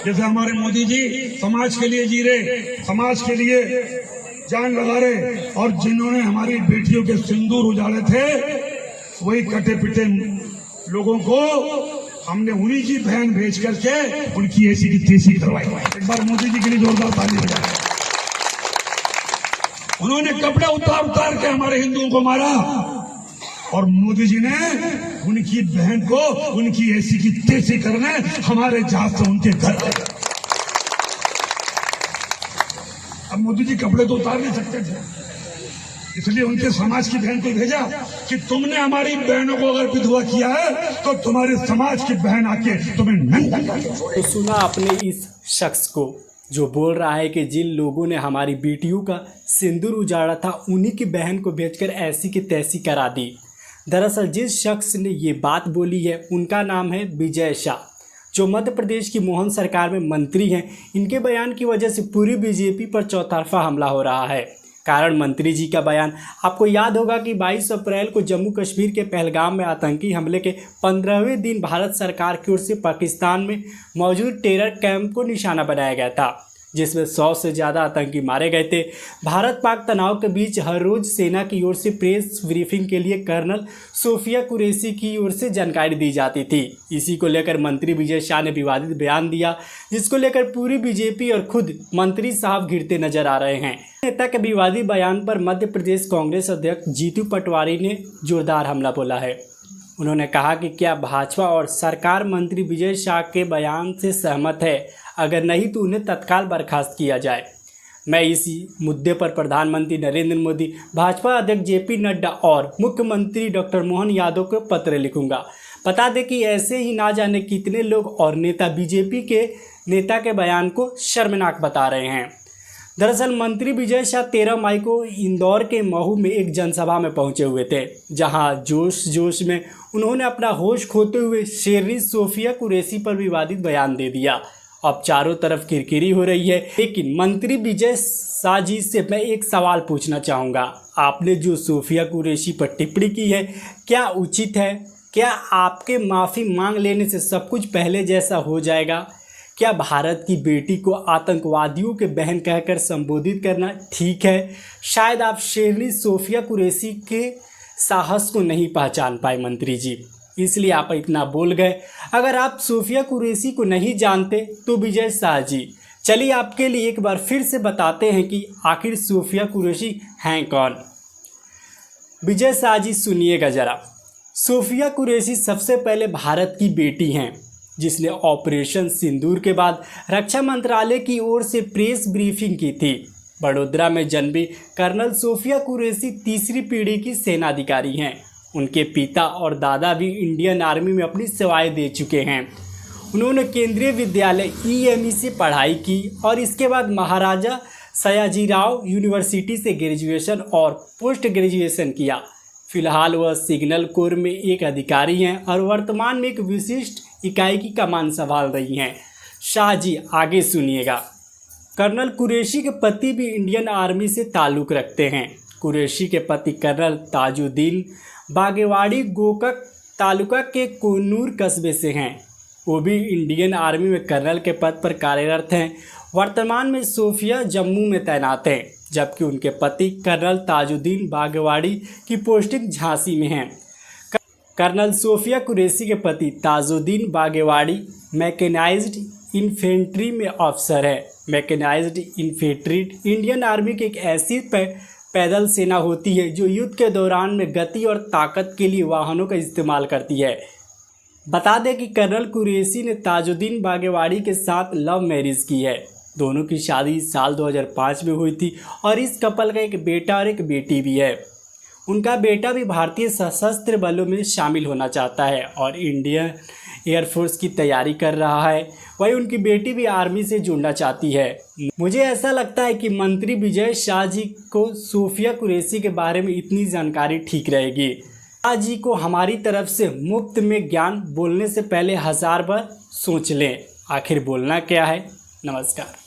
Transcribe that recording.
जैसे हमारे मोदी जी समाज के लिए जी रहे, समाज के लिए जान लगा रहे, और जिन्होंने हमारी बेटियों के सिंदूर उजाड़े थे वही कटे पिटे लोगों को हमने उन्हीं की बहन भेज करके उनकी ऐसी की तैसी करवाई। एक बार मोदी जी के लिए जोरदार ताली बजाएं। उन्होंने कपड़े उतार उतार के हमारे हिंदुओं को मारा, और मोदी जी ने उनकी बहन को उनकी ऐसी की तैसी करने हमारे जहाज से उनके घर आए। अब मोदी जी कपड़े तो उतार नहीं सकते थे, इसलिए उनके समाज की बहन को भेजा कि तुमने हमारी बहनों को अगर विधवा किया है तो तुम्हारे समाज की बहन आके तुम्हें नंगा करके छोड़े। तो सुना आपने इस शख्स को जो बोल रहा है कि जिन लोगों ने हमारी बेटियों का सिंदूर उजाड़ा था उन्हीं की बहन को भेजकर ऐसी की तैसी करा दी। दरअसल जिस शख्स ने ये बात बोली है उनका नाम है विजय शाह, जो मध्य प्रदेश की मोहन सरकार में मंत्री हैं। इनके बयान की वजह से पूरी बीजेपी पर चौतरफा हमला हो रहा है। कारण मंत्री जी का बयान आपको याद होगा कि 22 अप्रैल को जम्मू कश्मीर के पहलगाम में आतंकी हमले के 15वें दिन भारत सरकार की ओर से पाकिस्तान में मौजूद टेरर कैंप को निशाना बनाया गया था, जिसमें 100 से ज़्यादा आतंकी मारे गए थे। भारत पाक तनाव के बीच हर रोज़ सेना की ओर से प्रेस ब्रीफिंग के लिए कर्नल सोफिया कुरैशी की ओर से जानकारी दी जाती थी। इसी को लेकर मंत्री विजय शाह ने विवादित बयान दिया, जिसको लेकर पूरी बीजेपी और खुद मंत्री साहब घिरते नजर आ रहे हैं। नेता के विवादित बयान पर मध्य प्रदेश कांग्रेस अध्यक्ष जीतू पटवारी ने जोरदार हमला बोला है। उन्होंने कहा कि क्या भाजपा और सरकार मंत्री विजय शाह के बयान से सहमत है? अगर नहीं तो उन्हें तत्काल बर्खास्त किया जाए। मैं इसी मुद्दे पर प्रधानमंत्री नरेंद्र मोदी, भाजपा अध्यक्ष जेपी नड्डा और मुख्यमंत्री डॉक्टर मोहन यादव को पत्र लिखूंगा। बता दें कि ऐसे ही ना जाने कितने लोग और नेता बीजेपी के नेता के बयान को शर्मनाक बता रहे हैं। दरअसल मंत्री विजय शाह 13 मई को इंदौर के महू में एक जनसभा में पहुंचे हुए थे, जहां जोश में उन्होंने अपना होश खोते हुए शेरनी सोफिया कुरैशी पर विवादित बयान दे दिया। अब चारों तरफ किरकिरी हो रही है। लेकिन मंत्री विजय शाह जी से मैं एक सवाल पूछना चाहूँगा, आपने जो सोफिया कुरैशी पर टिप्पणी की है क्या उचित है? क्या आपके माफ़ी मांग लेने से सब कुछ पहले जैसा हो जाएगा? क्या भारत की बेटी को आतंकवादियों के बहन कहकर संबोधित करना ठीक है? शायद आप शेरनी सोफिया कुरैशी के साहस को नहीं पहचान पाए मंत्री जी, इसलिए आप इतना बोल गए। अगर आप सोफिया कुरैशी को नहीं जानते तो विजय शाह जी, चलिए आपके लिए एक बार फिर से बताते हैं कि आखिर सोफिया कुरैशी हैं कौन। विजय शाह जी सुनिएगा ज़रा। सोफिया कुरैशी सबसे पहले भारत की बेटी हैं, जिसने ऑपरेशन सिंदूर के बाद रक्षा मंत्रालय की ओर से प्रेस ब्रीफिंग की थी। बड़ोदरा में जन्मी कर्नल सोफिया कुरैशी तीसरी पीढ़ी की सेना अधिकारी हैं। उनके पिता और दादा भी इंडियन आर्मी में अपनी सेवाएं दे चुके हैं। उन्होंने केंद्रीय विद्यालय EME से पढ़ाई की और इसके बाद महाराजा सयाजीराव यूनिवर्सिटी से ग्रेजुएशन और पोस्ट ग्रेजुएशन किया। फिलहाल वह सिग्नल कोर में एक अधिकारी हैं और वर्तमान में एक विशिष्ट इकाई की कमान संभाल रही हैं। शाह जी आगे सुनिएगा। कर्नल कुरैशी के पति भी इंडियन आर्मी से ताल्लुक़ रखते हैं। कुरैशी के पति कर्नल ताजुद्दीन बागेवाड़ी गोकक तालुका के कोनूर कस्बे से हैं। वो भी इंडियन आर्मी में कर्नल के पद पर कार्यरत हैं। वर्तमान में सोफिया जम्मू में तैनात हैं, जबकि उनके पति कर्नल ताजुद्दीन बागेवाड़ी की पोस्टिंग झांसी में है। कर्नल सोफिया कुरैशी के पति ताजुद्दीन बागेवाड़ी मैकेनाइज्ड इन्फेंट्री में अफसर है। मैकेनाइज्ड इन्फेंट्री इंडियन आर्मी की एक ऐसी पैदल सेना होती है जो युद्ध के दौरान में गति और ताकत के लिए वाहनों का इस्तेमाल करती है। बता दें कि कर्नल कुरैशी ने ताजुद्दीन बागेवाड़ी के साथ लव मैरिज की है। दोनों की शादी साल 2005 में हुई थी और इस कपल का एक बेटा और एक बेटी भी है। उनका बेटा भी भारतीय सशस्त्र बलों में शामिल होना चाहता है और इंडियन एयरफोर्स की तैयारी कर रहा है। वहीं उनकी बेटी भी आर्मी से जुड़ना चाहती है। मुझे ऐसा लगता है कि मंत्री विजय शाह जी को सोफिया कुरैशी के बारे में इतनी जानकारी ठीक रहेगी। शाह जी को हमारी तरफ से मुफ्त में ज्ञान बोलने से पहले 1000 बार सोच लें, आखिर बोलना क्या है। नमस्कार।